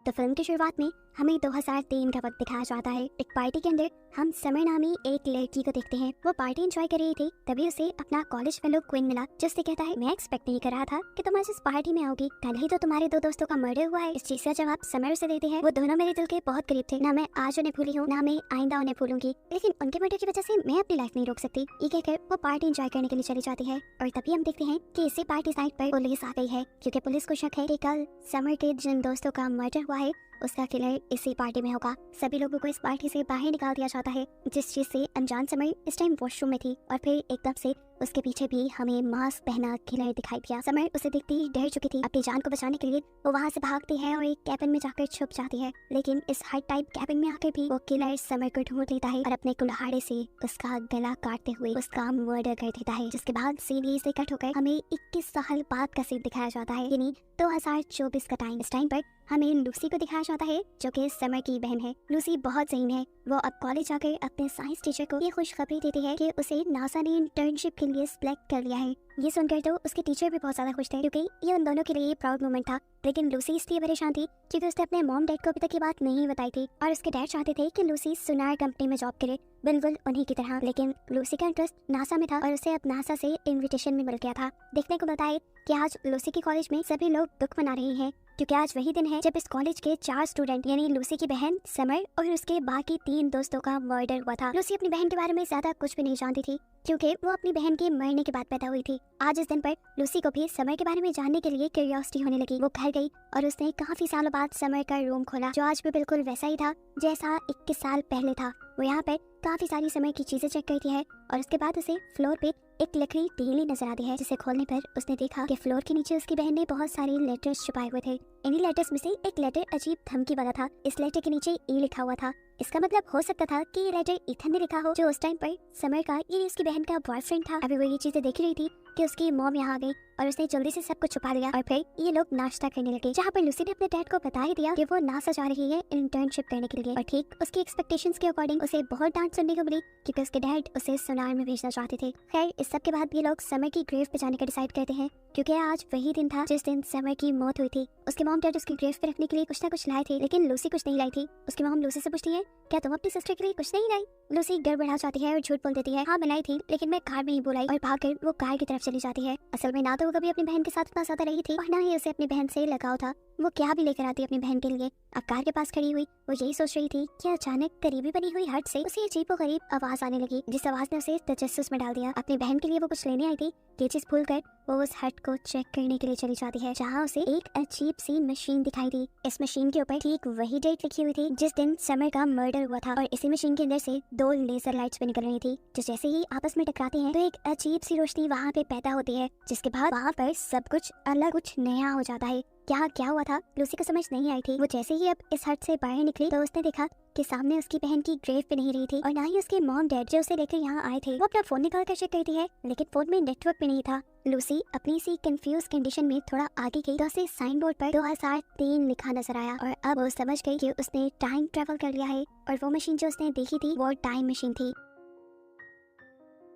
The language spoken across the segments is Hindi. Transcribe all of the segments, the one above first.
तो फिल्म की शुरुआत में हमें 2003 का वक्त दिखाया जाता है। एक पार्टी के अंदर हम समर नामी एक लड़की को देखते हैं। वो पार्टी एंजॉय कर रही थी, तभी उसे अपना कॉलेज फेलो क्विन मिला, जिससे कहता है मैं एक्सपेक्ट नहीं कर रहा था कि तुम आज इस पार्टी में आओगी, कल ही तो तुम्हारे दो दोस्तों का मर्डर हुआ है। इस चीज का जवाब समर उसे देती है, वो दोनों मेरे दिल के बहुत करीब थे, ना मैं आज उन्हें भूली हूँ, ना मैं आइंदा उन्हें भूलूंगी, लेकिन उनके मर्डर की वजह से मैं अपनी लाइफ नहीं रोक सकती। ये कहकर वो पार्टी एंजॉय करने के लिए चली जाती है और तभी हम देखते हैं कि इसी पार्टी साइट पर पुलिस आ गई है, क्योंकि पुलिस को शक है कि कल समर के जिन दोस्तों का मर्डर हुआ है उसका किलर इसी पार्टी में होगा। सभी लोगों को इस पार्टी से बाहर निकाल दिया जाता है, जिस चीज से अनजान समर इस टाइम वॉशरूम में थी और फिर एकदम से उसके पीछे भी हमें मास्क पहना किलर दिखाई दिया। समर उसे देखते ही डर चुकी थी। अपनी जान को बचाने के लिए वो वहाँ से भागती है और एक कैबिन में जाकर छुप जाती है, लेकिन इस हट टाइप कैबिन में आकर भी वो किलर समर को ढूंढ लेता है और अपने कुल्हाड़े से उसका गला काटते हुए उसका मर्डर कर देता है। जिसके बाद सीन से कट होकर हमें 21 साल बाद का सीन दिखाया जाता है, यानी 2024 का टाइम। इस टाइम पर हमें लूसी को दिखाया जाता है, जो कि समर की बहन है। लूसी बहुत ज़हीन है। वो अब कॉलेज जाकर अपने साइंस टीचर को ये खुशखबरी देती है कि उसे नासा ने इंटर्नशिप के लिए सिलेक्ट कर लिया है। ये सुनकर तो उसके टीचर भी बहुत ज्यादा खुश थे, क्योंकि ये उन दोनों के लिए प्राउड मोमेंट था। लेकिन लूसी इसलिए परेशान थी क्योंकि उसने अपने मॉम डैड को अभी तक ये बात नहीं बताई थी और उसके डैड चाहते थे कि लूसी सुनार कंपनी में जॉब करे, बिल्कुल उन्हीं की तरह। लेकिन लूसी का इंटरेस्ट नासा में था और उसे अब नासा से इन्विटेशन भी मिल गया था। देखने को मिलता है कि आज लूसी के कॉलेज में सभी लोग दुख मना रहे हैं, क्योंकि आज वही दिन है जब इस कॉलेज के 4 स्टूडेंट यानी लूसी की बहन समर और उसके बाकी 3 दोस्तों का मर्डर हुआ था। लूसी अपनी बहन के बारे में ज्यादा कुछ भी नहीं जानती थी, क्योंकि वो अपनी बहन के मरने के बाद पैदा हुई थी। आज इस दिन पर लूसी को भी समर के बारे में जानने के लिए क्यूरियोसिटी होने लगी। वो घर गई और उसने काफी सालों बाद समर का रूम खोला, जो आज भी बिल्कुल वैसा ही था जैसा 21 साल पहले था। वो यहाँ पर काफी सारी समय की चीजें चेक करती है और उसके बाद उसे फ्लोर पे एक लकड़ी टेली नजर आती है, जिसे खोलने पर उसने देखा कि फ्लोर के नीचे उसकी बहन ने बहुत सारे लेटर्स छुपाए हुए थे। इन्हीं लेटर्स में से एक लेटर अजीब धमकी वाला था। इस लेटर के नीचे ई लिखा हुआ था। इसका मतलब हो सकता था कि ये लेटर इथन ने लिखा हो, जो उस टाइम पर समर का यानी उसकी बहन का बॉयफ्रेंड था। अभी वो ये चीजें देख रही थी कि उसकी मॉम यहाँ आ गई और उसने जल्दी से सब कुछ छुपा लिया और फिर ये लोग नाश्ता करने लगे, जहाँ पर लूसी ने अपने डैड को बता ही दिया कि वो नासा जा रही है इंटर्नशिप करने के लिए। और ठीक उसकी एक्सपेक्टेशंस के अकॉर्डिंग उसे बहुत डांट सुनने को मिली, क्योंकि उसके डैड उसे सुनार में भेजना चाहते थे। खैर, इस सब के बाद ये लोग समर की ग्रेव पे जाने का डिसाइड करते हैं, क्योंकि आज वही दिन था जिस दिन समर की मौत हुई थी। उसके मॉम डैड उसकी ग्रेव पे रखने के लिए कुछ ना कुछ लाए थे, लेकिन लूसी कुछ नहीं लाई थी। उसकी मॉम लूसी से पूछती है, क्या तुम अपनी सिस्टर के लिए कुछ नहीं लाई? लूसी गड़बड़ा जाती है और झूठ बोल देती है, हाँ मैं लाई थी, लेकिन मैं कार में ही बुलाई, और भागकर वो कार की तरफ चली जाती है। असल में ना तो वो कभी अपनी बहन के साथ इतना ज्यादा रही थी और ना ही उसे अपनी बहन से लगाव था। वो क्या भी लेकर आती अपनी बहन के लिए। अब कार के पास खड़ी हुई वो यही सोच रही थी कि अचानक करीबी बनी हुई हट से उसे अजीबोगरीब आवाज आने लगी, जिस आवाज ने उसे तजस्सुस में डाल दिया। अपनी बहन के लिए वो कुछ लेने आई थी, ये चीज भूलकर वो उस हट को चेक करने के लिए चली जाती है, जहाँ उसे एक अजीब सी मशीन दिखाई दी। इस मशीन के ऊपर ठीक वही डेट लिखी हुई थी जिस दिन समर का मर्डर हुआ था, और इसी मशीन के अंदर से 2 लेजर लाइट्स भी निकल रही थी, जो जैसे ही आपस में टकराती हैं तो एक अजीब सी रोशनी वहाँ पे पैदा होती है, जिसके बाद वहाँ पर सब कुछ अलग, कुछ नया हो जाता है। क्या हुआ था लूसी को समझ नहीं आई थी। वो जैसे ही अब इस हट से बाहर निकली तो उसने देखा कि सामने उसकी बहन की ग्रेव पे नहीं रही थी और ना ही उसके मॉम डैड जो उसे लेकर यहाँ आए थे। वो अपना फोन निकाल कर चेक करती है, लेकिन फोन में नेटवर्क भी नहीं था। लूसी अपनी सी कंफ्यूज कंडीशन में थोड़ा आगे गई तो उसे साइन बोर्ड पर 2003 लिखा नजर आया और अब वो समझ गई कि उसने टाइम ट्रेवल कर लिया है और वो मशीन जो उसने देखी थी वो टाइम मशीन थी।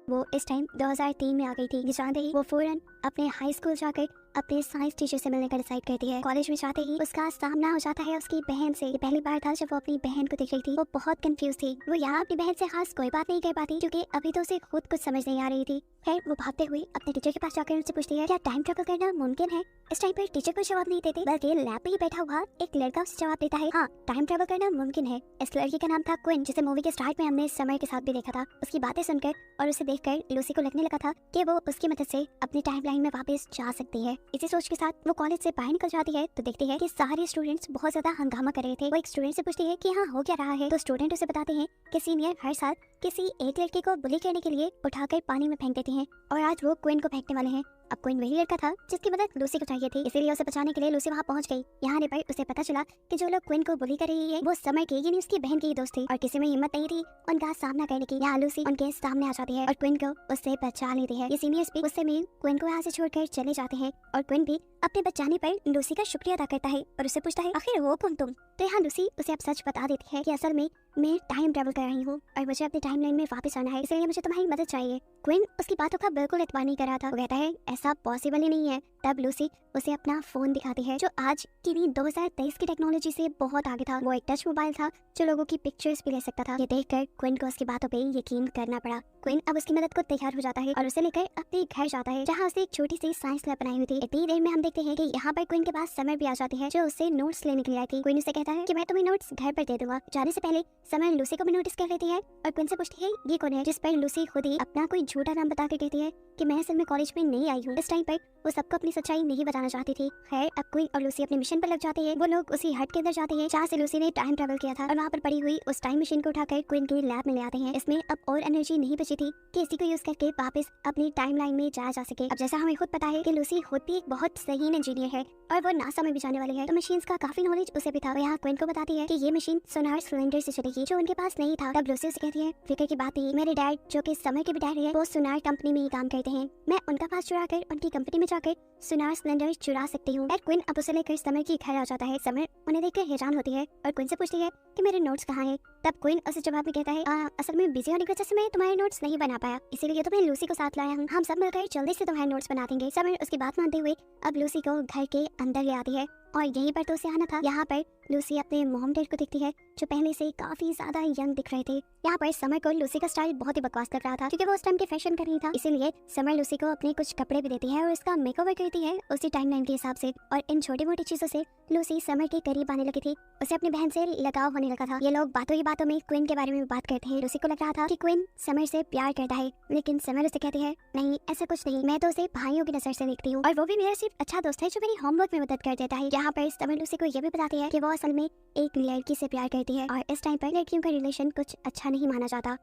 वो इस टाइम 2003 में आ गई थी। जानते ही वो फौरन अपने हाई स्कूल जाकर अपने साइंस टीचर से मिलने का डिसाइड करती है। कॉलेज में जाते ही उसका सामना हो जाता है उसकी बहन से। ये पहली बार था जब वो अपनी बहन को देख रही थी। वो बहुत कंफ्यूज थी। वो यहाँ अपनी बहन से खास कोई बात नहीं कर पाती, क्योंकि अभी तो उसे खुद कुछ समझ नहीं आ रही थी। फिर वो भागते हुए अपने टीचर के पास जाकर उनसे पूछती है, क्या टाइम ट्रेवल करना मुमकिन है? इस टाइम पर टीचर को जवाब नहीं देते, बल्कि लैब पे ही बैठा हुआ एक लड़का उसे जवाब देता है, हाँ टाइम ट्रेवल करना मुमकिन है। इस लड़की का नाम था क्विन, जिसे मूवी के स्टार्ट में हमने समर के साथ भी देखा था। उसकी बातें सुनकर और उसे देखकर लूसी को लगने लगा था कि वो उसकी मदद से अपनी टाइमलाइन में वापस जा सकती है। इसी सोच के साथ वो कॉलेज से बाहर निकल जाती है तो देखती है कि सारे स्टूडेंट्स बहुत ज्यादा हंगामा कर रहे थे। वो एक स्टूडेंट से पूछती है कि हाँ हो क्या रहा है, तो स्टूडेंट उसे बताते हैं कि सीनियर हर साल किसी एक लड़के को बुली करने के लिए उठाकर पानी में फेंक देती हैं और आज वो क्विन को फेंकने वाले हैं। अब क्विन वही लड़का था जिसकी मदद लूसी को चाहिए थी, इसीलिए उसे बचाने के लिए लूसी वहाँ पहुँच गई। यहाँ आने पर उसे पता चला कि जो लोग क्विन को बुली कर रही है वो समर के यानी उसकी बहन की दोस्त थी और किसी में हिम्मत नहीं थी उनका सामना करने की। यहाँ लूसी उनके सामने आ जाती है और क्विन को उससे बचा लेती है। ये सीनियर्स भी उससे मिल क्विन को यहाँ से छोड़कर चले जाते हैं और क्विन भी अपने बचाने पर लूसी का शुक्रिया अदा करता है और उससे पूछता है, आखिर वो कौन तुम? तो यहाँ लूसी उसे अब सच बता देती है कि असल में मैं टाइम ट्रेवल कर रही हूँ और मुझे अपने टाइमलाइन में वापस आना है, इसलिए मुझे तुम्हारी मदद चाहिए। क्विन उसकी बातों का बिल्कुल इत्मीनान नहीं कर रहा था। वो कहता है ऐसा पॉसिबल ही नहीं है। तब लूसी उसे अपना फोन दिखाती है जो आज की नहीं 2023 की टेक्नोलॉजी से बहुत आगे था। वो एक टच मोबाइल था जो लोगों की पिक्चर्स भी ले सकता था। ये देखकर क्विन को उसकी बातों पे यकीन करना पड़ा। क्विन अब उसकी मदद को तैयार हो जाता है और उसे लेकर अपने घर जाता है जहाँ उसे एक छोटी सी साइंस लैब बनाई हुई थी। इतनी देर में हम देखते हैं कि यहाँ पर क्विन के पास समर भी आ जाती है जो उससे नोट्स लेने के लिए आई थी। क्विन उसे कहता है कि मैं तुम्हें नोट्स घर पर दे दूंगा। जाने से पहले समर लूसी को भी नोटिस कर लेती है और क्विन से पूछती है ये कौन है, जिस पर लूसी खुद ही अपना कोई झूठा नाम बता के कहती है कि मैं असल में कॉलेज में नहीं आई हूँ। इस टाइम पर वो सबको अपनी सच्चाई नहीं बताना चाहती थी। खैर अब क्विन और लूसी अपने मिशन पर लग जाते हैं। वो लोग उसी हट के अंदर जाते हैं जहाँ से लूसी ने टाइम ट्रेवल किया था और वहाँ पर पड़ी हुई उस टाइम मशीन को उठाकर क्विन की लैब में ले आते हैं। इसमें अब और एनर्जी नहीं बची थी कि इसी को यूज करके वापस अपनी टाइमलाइन में जाया जा सके। अब जैसा हमें खुद पता है कि लूसी खुद भी एक बहुत सही इंजीनियर है और वो नासा में भी जाने वाली है, तो मशीन्स का काफी नॉलेज उसे भी था। वो यहाँ क्विन को बताती है कि ये मशीन सोनार सिलेंडर से चलेगी जो उनके पास नहीं था। तब लूसी उसे कहती है फिक्र की बात है, मेरे डैड जो कि समर के भी डैड है वो सोनार कंपनी में ही काम करते हैं। मैं उनका पास चुरा कर उनकी कंपनी में जाकर सोनार सिलेंडर चुरा सकती हूँ। क्विन अब उसे लेकर समर की घर आ जाता है। समर उन्हें देखकर हैरान होती है और क्विन से पूछती है कि मेरे नोट्स कहाँ हैं। तब क्विन उसे जवाब में कहता है असल में बिजी होने की वजह से मैं तुम्हारे नोट्स नहीं बना पाया, इसीलिए तो मैं लूसी को साथ लाया हूँ। हम सब मिलकर जल्दी से तुम्हारे नोट्स बना देंगे। समर उसकी बात मानते हुए अब लूसी को घर के अंदर ले आती है और यहीं पर तो उसे आना था। यहाँ पर लूसी अपने मॉम डैड को देखती है जो पहले से काफी ज्यादा यंग दिख रहे थे। यहाँ पर समर को लूसी का स्टाइल बहुत ही बकवास लग रहा था क्योंकि वो उस टाइम के फैशन कर रही था, इसीलिए समर लूसी को अपने कुछ कपड़े भी देती है और उसका मेकओवर करती है उसी टाइमलाइन के हिसाब से। और इन छोटी मोटी चीजों से लूसी समर के करीब आने लगी थी। उसे अपनी बहन से लगाव होने लगा था। ये लोग बातों ही बातों में क्विन के बारे में बात करते हैं। लूसी को लग रहा था कि क्विन समर से प्यार करता है, लेकिन समर उसे कहती है नहीं ऐसा कुछ नहीं, मैं तो उसे भाइयों की नजर से देखती हूँ और वो भी मेरा सिर्फ अच्छा दोस्त है जो मेरी होमवर्क में मदद कर देता है। यहाँ पर समर लूसी को ये भी बताती है कि वो असल में एक लड़की से प्यार करती है और इस टाइम पर लड़कियों का रिलेशन कुछ अच्छा नहीं माना जाता।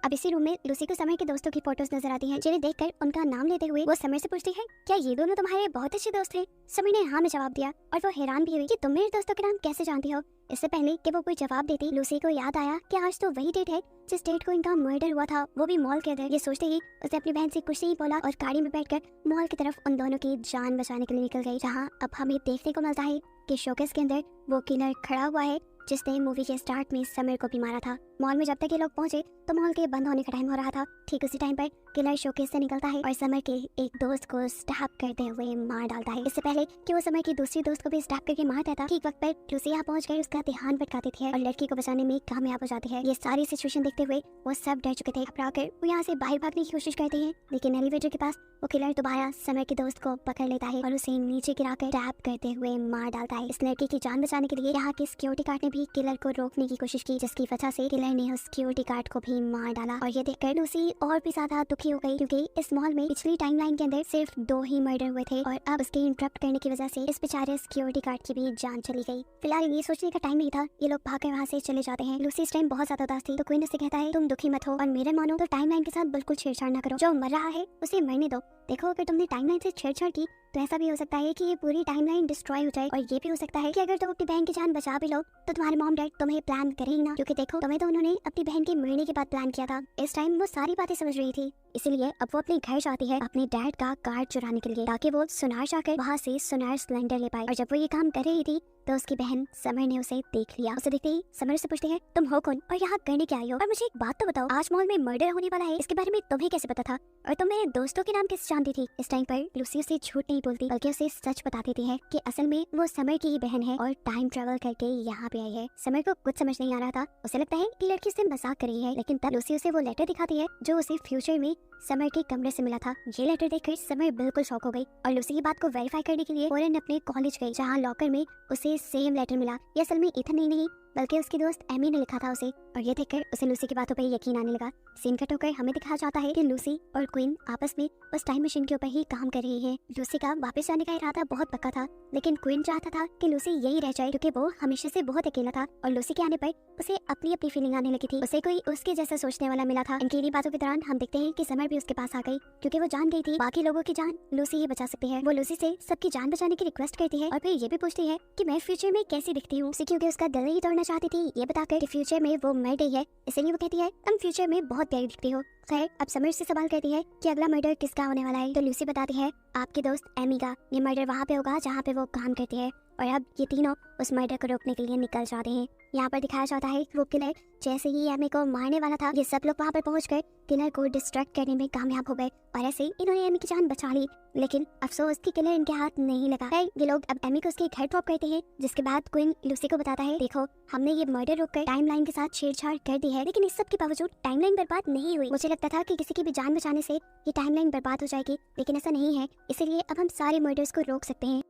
अब इसी रूम में लूसी को समर के दोस्तों की फोटोज नजर आती हैं जिन्हें देखकर उनका नाम लेते हुए वो समर से पूछती है क्या ये दोनों तुम्हारे बहुत अच्छे दोस्त थे। समर ने हाँ में जवाब दिया और वो हैरान भी हुई कि तुम मेरे दोस्तों के नाम कैसे जानती हो। इससे पहले कि वो कोई जवाब देती लूसी को याद आया कि आज तो वही डेट है जिस डेट को इनका मर्डर हुआ था, वो भी मॉल के अंदर। ये सोचते ही उसे अपनी बहन से कुछ नहीं बोला और गाड़ी में बैठकर मॉल की तरफ उन दोनों की जान बचाने के लिए निकल गई। जहाँ अब हमें देखने को मिलता है कि शोकेस के अंदर वो किलर खड़ा हुआ है जिसने मूवी के स्टार्ट में समर को भी मारा था। मॉल में जब तक ये लोग पहुंचे तो मॉल के बंद होने का टाइम हो रहा था। ठीक उसी टाइम पर किलर शोकेस से निकलता है और समर के एक दोस्त को स्टैब करते हुए मार डालता है। इससे पहले कि वो समर की दूसरी दोस्त को भी स्टैब करके मार देता, ठीक वक्त पर लूसी यहाँ पहुंच कर उसका ध्यान भटकाती थी और लड़की को बचाने में कामयाब हो जाती है। ये सारी सिचुएशन देखते हुए वो सब डर चुके थे। घबराकर वो यहाँ से बाहर भागने की कोशिश करते हैं, लेकिन एलिवेटर के पास वो किलर दोबारा समर के दोस्त को पकड़ लेता है और उसे नीचे गिराकर टैप करते हुए मार डालता है। इस लड़की की जान बचाने के लिए यहाँ के सिक्योरिटी गार्ड ने भी किलर को रोकने की कोशिश की, जिसकी वजह से किलर ने उस सिक्योरिटी गार्ड को भी मार डाला। और ये देखकर लूसी और भी ज्यादा दुखी हो गई क्योंकि इस मॉल में पिछली टाइमलाइन के अंदर सिर्फ 2 ही मर्डर हुए थे और अब उसके इंटरप्ट करने की वजह से इस बेचारे सिक्योरिटी गार्ड की भी जान चली गई। फिलहाल ये सोचने का टाइम नहीं था, ये लोग भागकर वहाँ से चले जाते हैं। लूसी इस टाइम बहुत ज्यादा उदास थी तो क्वीन उससे कहता है तुम दुखी मत हो और मेरे मानो तो टाइमलाइन के साथ बिल्कुल छेड़छाड़ ना करो। जो मर रहा है उसे मरने दो। देखो अगर तुमने टाइमलाइन से छेड़छाड़ की तो ऐसा भी हो सकता है कि ये पूरी टाइमलाइन डिस्ट्रॉय हो जाए और ये भी हो सकता है कि अगर तुम अपनी बहन की जान बचा भी लो तो तुम्हारे मॉम डैड तुम्हें प्लान करेंगे ना, क्योंकि देखो तुम्हें तो उन्होंने अपनी बहन के मरने के बाद प्लान किया था। इस टाइम वो सारी बातें समझ रही थी, इसीलिए अब वो अपने घर जाती है अपने डैड का कार्ड चुराने के लिए ताकि वो सोनार जाकर वहाँ से सोनार सिलेंडर ले पाए। और जब वो ये काम कर रही थी तो उसकी बहन समर ने उसे देख लिया। उसे देखते ही समर से पूछती है तुम हो कौन और यहाँ करने क्या आई हो, और मुझे एक बात तो बताओ, आज मॉल में मर्डर होने वाला है, इसके बारे में तुम्हें कैसे पता था और तुम मेरे दोस्तों के नाम कैसे जानती थी। इस टाइम पर लूसी उसे झूठ नहीं बोलती बल्कि उसे सच बता देती है कि असल में वो समर की ही बहन है और टाइम ट्रेवल करके यहाँ पे आई है। समर को कुछ समझ नहीं आ रहा था, उसे लगता है कि लड़की उससे मजाक कर रही है, लेकिन तब लूसी उसे वो लेटर दिखाती है जो उसे फ्यूचर में समर के कमरे से मिला था। ये लेटर देखकर समर बिल्कुल शॉक हो गई और लूसी की बात को वेरीफाई करने के लिए फौरन अपने कॉलेज गई जहाँ लॉकर में उसे सेम लेटर मिला। ये असल में इथन ही नहीं बल्कि उसकी दोस्त एमी ने लिखा था उसे, और ये देखकर उसे लूसी की बातों पर यकीन आने लगा। सीन कट होकर हमें दिखाया जाता है कि लूसी और क्वीन आपस में उस टाइम मशीन के ऊपर ही काम कर रही है। लूसी का वापस जाने का इरादा बहुत पक्का था, लेकिन क्वीन चाहता था कि लूसी यही रह जाए क्योंकि वो हमेशा से बहुत अकेला था और लूसी के आने पर उसे अपनी अपनी फीलिंग आने लगी थी। उसे कोई उसके जैसा सोचने वाला मिला था। इनकी बातों के दौरान हम देखते हैं कि समर भी उसके पास आ गई क्योंकि वो जान गई थी बाकी लोगों की जान लूसी ही बचा सकती है। वो लूसी से सबकी जान बचाने की रिक्वेस्ट करती है और फिर ये भी पूछती है कि मैं फ्यूचर में कैसी दिखती हूँ, क्योंकि उसका दिल ही तोड़ना चाहती थी ये बताकर कि फ्यूचर में वो मर गई है, इसलिए वो कहती है तुम फ्यूचर में बहुत प्यारी दिखती हो। खैर अब समर से सवाल करती है कि अगला मर्डर किसका होने वाला है, तो लूसी बताती है आपकी दोस्त एमी का। ये मर्डर वहाँ पे होगा जहाँ पे वो काम करती है और अब ये तीनों उस मर्डर को रोकने के लिए निकल जाते हैं। यहाँ पर दिखाया जाता है कि वो किलर जैसे ही एमी को मारने वाला था, ये सब लोग वहाँ पर पहुंचकर किलर को डिस्ट्रैक्ट करने में कामयाब हो गए और ऐसे इन्होंने एमी की जान बचा ली। लेकिन अफसोस कि किलर इनके हाथ नहीं लगा है। ये लोग अब एमी को उसके घर ड्रॉप करते हैं, जिसके बाद क्विन लूसी को बताता है, देखो हमने ये मर्डर रोककर टाइमलाइन के साथ छेड़छाड़ कर दी है, लेकिन इस सब के बावजूद टाइमलाइन बर्बाद नहीं हुई। मुझे लगता था कि किसी की भी जान बचाने से ये टाइमलाइन बर्बाद हो जाएगी, लेकिन ऐसा नहीं है, इसीलिए अब हम सारे मर्डर्स को रोक सकते हैं।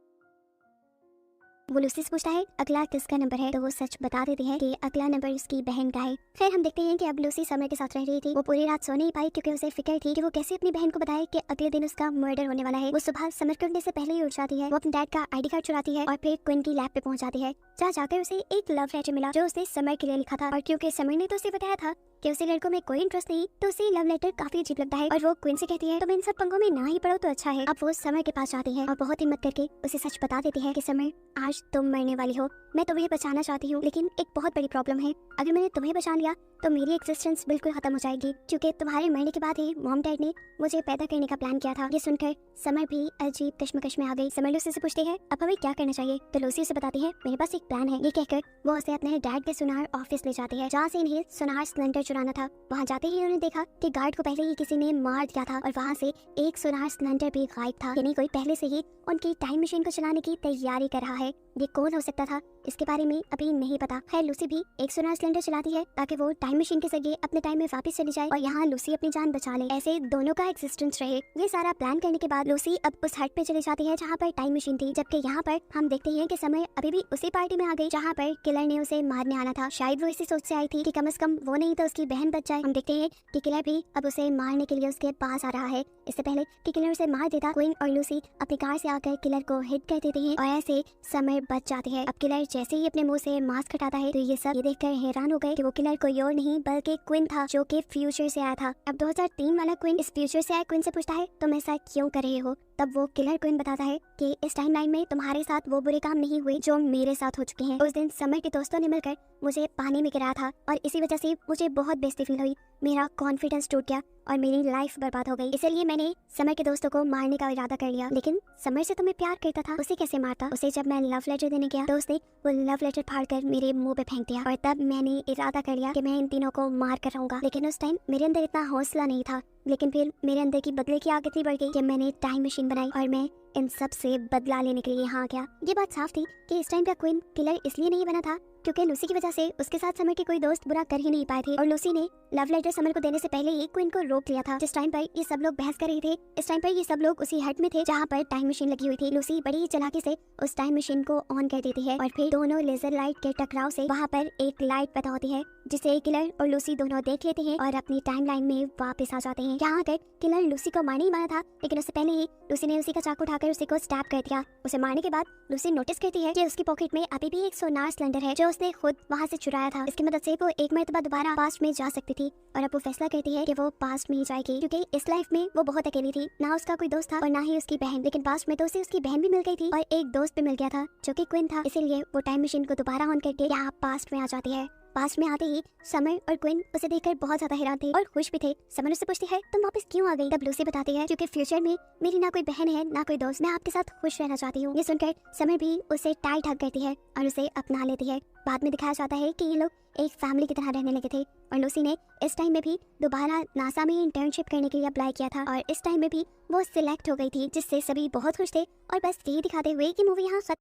वो लूसी से पूछता है अगला किसका नंबर है, तो वो सच बता देती है कि अगला नंबर उसकी बहन का है। फिर हम देखते हैं कि अब लूसी समर के साथ रह रही थी। वो पूरी रात सो नहीं पाई क्योंकि उसे फिक्र थी कि वो कैसे अपनी बहन को बताए कि अगले दिन उसका मर्डर होने वाला है। वो सुबह समर के उठने से पहले ही उठ जाती है। वो अपने डैड का आईडी कार्ड चुराती है और फिर क्विन की लैब पे पहुंच जाती है, जहाँ जाकर उसे एक लव लेटर मिला जो उसने समर के लिए लिखा था। और क्योंकि समर ने तो उसे बताया था कि उसे लड़कों में कोई इंटरेस्ट नहीं, तो उसे लव लेटर काफी अजीब लगता है और वो क्विन से कहती है तुम इन सब पंगों में ना ही पड़ो तो अच्छा है। अब वो समर के पास जाती है और बहुत हिम्मत करके उसे सच बता देती है कि समर आज तुम मरने वाली हो, मैं तुम्हें बचाना चाहती हूँ, लेकिन एक बहुत बड़ी प्रॉब्लम है, अगर मैंने तुम्हें बचा लिया तो मेरी एग्जिस्टेंस बिल्कुल खत्म हो जाएगी, क्योंकि तुम्हारे मरने के बाद ही मॉम डैड ने मुझे पैदा करने का प्लान किया था। ये सुनकर समर भी अजीब कश्मकश में आ गई। समर लूसी से पूछती है अब हमें क्या करना चाहिए, तो लूसी उसे बताती है मेरे पास एक प्लान है। ये कहकर वो उसे अपने डैड के सुनार ऑफिस ले जाती है, जहाँ से इन्हें सुनार सिलेंडर चुराना था। वहाँ जाते ही उन्होंने देखा कि गार्ड को पहले ही किसी ने मार दिया था और वहाँ से एक सुनार सिलेंडर भी गायब था, यानी कोई पहले से ही उनकी टाइम मशीन को चलाने की तैयारी कर रहा है। ये कौन हो सकता था, इसके बारे में अभी नहीं पता। खैर लूसी भी एक सोनार सिलेंडर चलाती है ताकि वो टाइम मशीन के जरिए अपने टाइम में वापस चली जाए और यहाँ लूसी अपनी जान बचा ले, ऐसे दोनों का एग्जिस्टेंस रहे। ये सारा प्लान करने के बाद लूसी अब उस हट पे चली जाती है जहाँ पर टाइम मशीन थी, जबकि यहाँ पर हम देखते हैं कि समय अभी भी उसी पार्टी में आ गई जहाँ पर किलर ने उसे मारने आना था। शायद वो इसी सोच से आई थी कि कम से कम वो नहीं तो उसकी बहन बच जाए। हम देखते हैं कि किलर भी अब उसे मारने के लिए उसके पास आ रहा है। इससे पहले कि किलर उसे मार देता, क्वीन और लूसी अपनी कार से आकर किलर को हिट कर देते हैं और ऐसे समय बच जाते हैं। अब किलर जैसे ही अपने मुंह से मास्क हटाता है तो ये सब ये देखकर हैरान हो गए कि वो किलर कोई और नहीं बल्कि क्वीन था, जो कि फ्यूचर से आया था। अब 2003 वाला क्वीन इस फ्यूचर से आया क्वीन से पूछता है तुम ऐसा क्यों कर रहे हो। तब वो किलर क्वीन बताता है कि इस टाइमलाइन में तुम्हारे साथ वो बुरे काम नहीं हुए जो मेरे साथ हो चुके हैं। उस दिन समर के दोस्तों ने मिलकर मुझे पानी में गिराया था और इसी वजह से मुझे बहुत बेइज्जती फील हुई, मेरा कॉन्फिडेंस टूट गया और मेरी लाइफ बर्बाद हो गई। इसलिए मैंने समर के दोस्तों को मारने का इरादा कर लिया। लेकिन समर से तो मैं प्यार करता था, उसे कैसे मारता। उसे जब मैं लव लेटर देने गया तो उसने वो लव लेटर फाड़कर मेरे मुंह पे फेंक दिया और तब मैंने इरादा कर लिया कि मैं इन तीनों को मार कर रहूंगा। लेकिन उस टाइम मेरे अंदर इतना हौसला नहीं था, लेकिन फिर मेरे अंदर की बदले की आग इतनी बढ़ गई कि मैंने टाइम मशीन बनाई और मैं इन सब से बदला लेने के लिए यहाँ आ गया। ये बात साफ थी कि इस टाइम का क्वीन किलर इसलिए नहीं बना था क्योंकि लूसी की वजह से उसके साथ समर के कोई दोस्त बुरा कर ही नहीं पाए थे और लूसी ने लव लेटर समर को देने से पहले ही क्वीन को रोक लिया था। जिस टाइम पर ये सब लोग बहस कर रहे थे, इस टाइम पर ये सब लोग उसी हट में थे जहाँ पर टाइम मशीन लगी हुई थी। लूसी बड़ी ही चालाकी से उस टाइम मशीन को ऑन कर देती है और फिर दोनों लेजर लाइट के टकराव से वहाँ पर एक लाइट पैदा होती है, जिसे किलर और लूसी दोनों देख लेते हैं और अपनी टाइमलाइन में वापस आ जाते हैं। यहाँ आकर किलर लूसी को मारने ही वाला था, लेकिन उससे पहले ही लूसी ने उसी का चाकू उठाकर उसी को स्टैब कर दिया। उसे मारने के बाद लूसी नोटिस करती है कि उसकी पॉकेट में अभी भी एक सोनार सिलेंडर है जो उसने खुद वहाँ से चुराया था। इसकी मदद से वो एक मरतबा दोबारा पास्ट में जा सकती थी और अब वो फैसला करती है कि वो पास्ट में ही जाएगी, क्योंकि इस लाइफ में वो बहुत अकेली थी, ना उसका कोई दोस्त था और ना ही उसकी बहन। लेकिन पास्ट में तो उसे उसकी बहन भी मिल गई थी और एक दोस्त भी मिल गया था जो कि क्वीन था। इसीलिए वो टाइम मशीन को दोबारा ऑन करके यहाँ पास्ट में आ जाती है। पास में आते ही समर और क्वीन उसे देखकर बहुत ज्यादा हैरान थे और खुश भी थे। समर उससे पूछती है तुम वापस क्यों आ गई। तब लूसी बताती है क्योंकि फ्यूचर में मेरी ना कोई बहन है ना कोई दोस्त, मैं आपके साथ खुश रहना चाहती हूँ। ये सुनकर समर भी उसे टाइट हग करती है और उसे अपना लेती है। बाद में दिखाया जाता है कि ये लोग एक फैमिली की तरह रहने लगे थे और लूसी ने इस टाइम में भी दोबारा नासा में इंटर्नशिप करने के लिए अप्लाई किया था और इस टाइम में भी वो सिलेक्ट हो गई थी, जिससे सभी बहुत खुश थे। और बस यही दिखाते हुए कि मूवी यहाँ